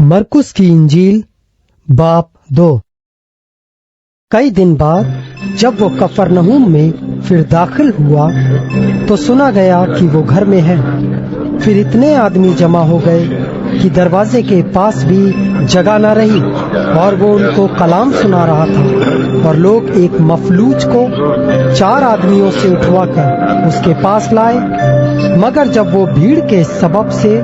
मरकुस की इंजील बाप 2। कई दिन बाद जब वो कफरनहूम में फिर दाखिल हुआ तो सुना गया कि वो घर में है। फिर इतने आदमी जमा हो गए कि दरवाजे के पास भी जगह न रही, और वो उनको कलाम सुना रहा था। और लोग एक मफलूज को 4 आदमियों से उठवाकर उसके पास लाए, मगर जब वो भीड़ के सबब से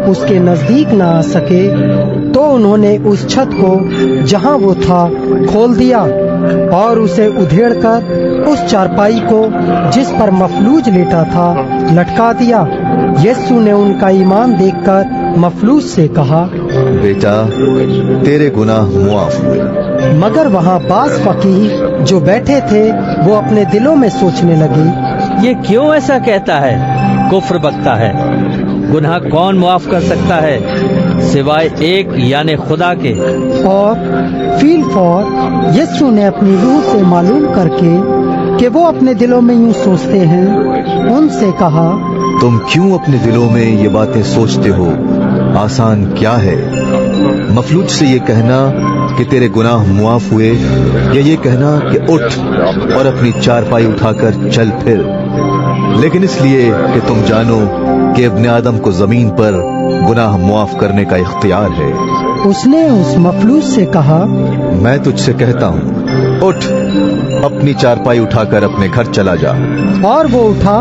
उसके नजदीक न आ सके तो उन्होंने उस छत को जहां वो था खोल दिया और उसे उधेड़कर उस चारपाई को जिस पर मफलूज लेटा था लटका दिया। यीशु ने उनका ईमान देखकर मफलूज से कहा, बेटा, तेरे गुनाह मुआफ हुए। मगर वहाँ बास फकीह जो बैठे थे वो अपने दिलों में सोचने लगे, ये क्यों ऐसा कहता है? कुफ्र बकता है। गुनाह कौन मुआफ कर सकता है सिवाय एक यानी खुदा के। और फील फॉर यीशु ने अपनी रूह से मालूम करके कि वो अपने दिलों में यूं सोचते हैं, उनसे कहा, तुम क्यों अपने दिलों में ये बातें सोचते हो? आसान क्या है, मफलूज से ये कहना कि तेरे गुनाह मुआफ हुए, या ये कहना कि उठ और अपनी चारपाई उठाकर चल फिर। लेकिन इसलिए कि तुम जानो कि इब्ने आदम को जमीन पर गुनाह मुआफ करने का इख्तियार है। उसने उस मफलूज से कहा, मैं तुझसे कहता हूँ, उठ, अपनी चारपाई उठाकर अपने घर चला जा। और वो उठा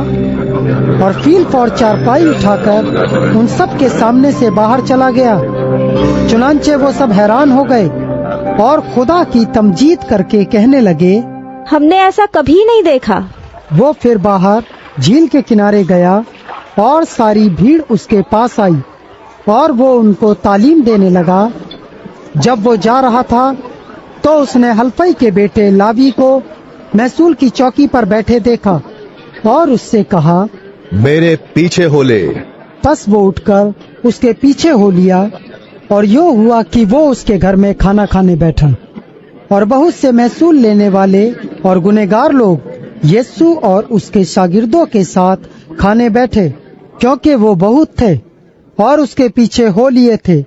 और फील फॉर चारपाई उठाकर उन सब के सामने से बाहर चला गया। चुनांचे वो सब हैरान हो गए और खुदा की तमजीद करके कहने लगे, हमने ऐसा कभी नहीं देखा। वो फिर बाहर झील के किनारे गया और सारी भीड़ उसके पास आई और वो उनको तालीम देने लगा। जब वो जा रहा था तो उसने हल्फई के बेटे लावी को महसूल की चौकी पर बैठे देखा और उससे कहा, मेरे पीछे हो ले। बस वो उठकर उसके पीछे हो लिया और यूं हुआ कि वो उसके घर में खाना खाने बैठा। और बहुत से महसूल लेने वाले और गुनहगार लोग यीशु और उसके शागिर्दों के साथ खाने बैठे, क्योंकि वो बहुत थे और उसके पीछे हो लिए थे।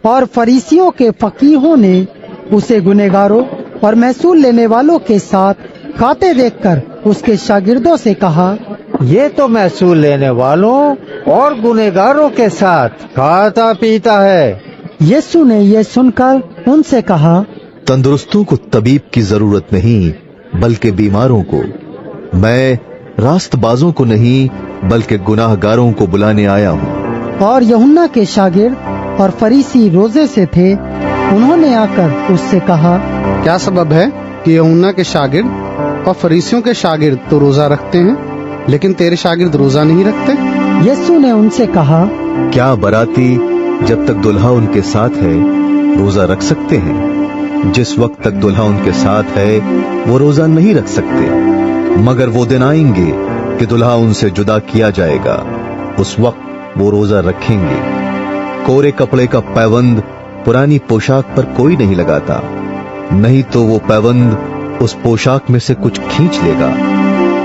और फरीसियों के फकीहों ने उसे गुनहगारों और महसूल लेने वालों के साथ खाते देखकर उसके शागिर्दों से कहा, ये तो महसूल लेने वालों और गुनहगारों के साथ खाता पीता है। यीशु ने ये सुनकर उनसे कहा, तंदुरुस्तों को तबीब की जरूरत नहीं, बल्कि बीमारों को। मैं रास्तबाजों को नहीं, बल्कि गुनाहगारों को बुलाने आया हूँ। और यूहन्ना के शागिर्द और फरीसी रोजे से थे। उन्होंने आकर उससे कहा, क्या सबब है कि यूहन्ना के शागिर्द और फरीसियों के शागिर्द तो रोजा रखते हैं, लेकिन तेरे शागिर्द रोजा नहीं रखते? यीशु ने उनसे कहा, क्या बराती जब तक दुल्हा उनके साथ है रोजा रख सकते हैं? जिस वक्त तक दुल्हा उनके साथ है वो रोजा नहीं रख सकते, मगर वो दिन आएंगे कि दुल्हा उनसे जुदा किया जाएगा, उस वक्त वो रोजा रखेंगे। कोरे कपड़े का पैबंद पुरानी पोशाक पर कोई नहीं लगाता, नहीं तो वो पैबंद उस पोशाक में से कुछ खींच लेगा,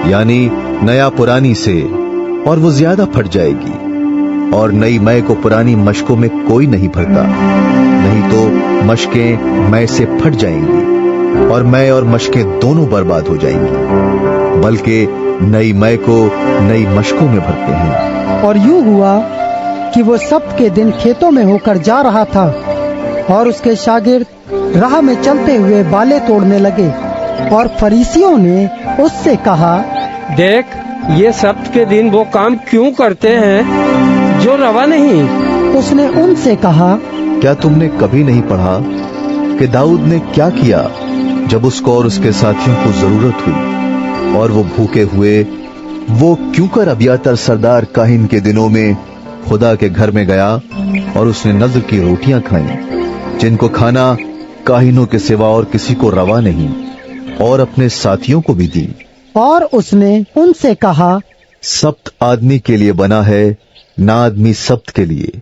यानी नया पुरानी से, और वो ज्यादा फट जाएगी। और नई मै को पुरानी मशकों में कोई नहीं भरता, नहीं तो मशकें मै से फट जाएंगी और मै और मशकें दोनों बर्बाद हो जाएंगी, बल्कि नई मै को नई मशकों में भरते हैं। और यूं हुआ कि वो सबके दिन खेतों में होकर जा रहा था और उसके शागिर्द राह में चलते हुए बाले तोड़ने लगे। और फरीसियों ने उससे कहा, देख, ये सब्त के दिन वो काम क्यों करते हैं जो रवा नहीं। उसने उनसे कहा, क्या तुमने कभी नहीं पढ़ा कि दाऊद ने क्या किया जब उसको और उसके साथियों को जरूरत हुई और वो भूखे हुए? वो क्यों कर अबियातर सरदार काहिन के दिनों में खुदा के घर में गया और उसने नज़र की रोटियां खाई, जिनको खाना काहिनों के सिवा और किसी को रवा नहीं, और अपने साथियों को भी दी। और उसने उनसे कहा, सब्त आदमी के लिए बना है, ना आदमी सब्त के लिए।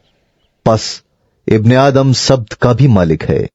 बस इब्ने आदम सब्त का भी मालिक है।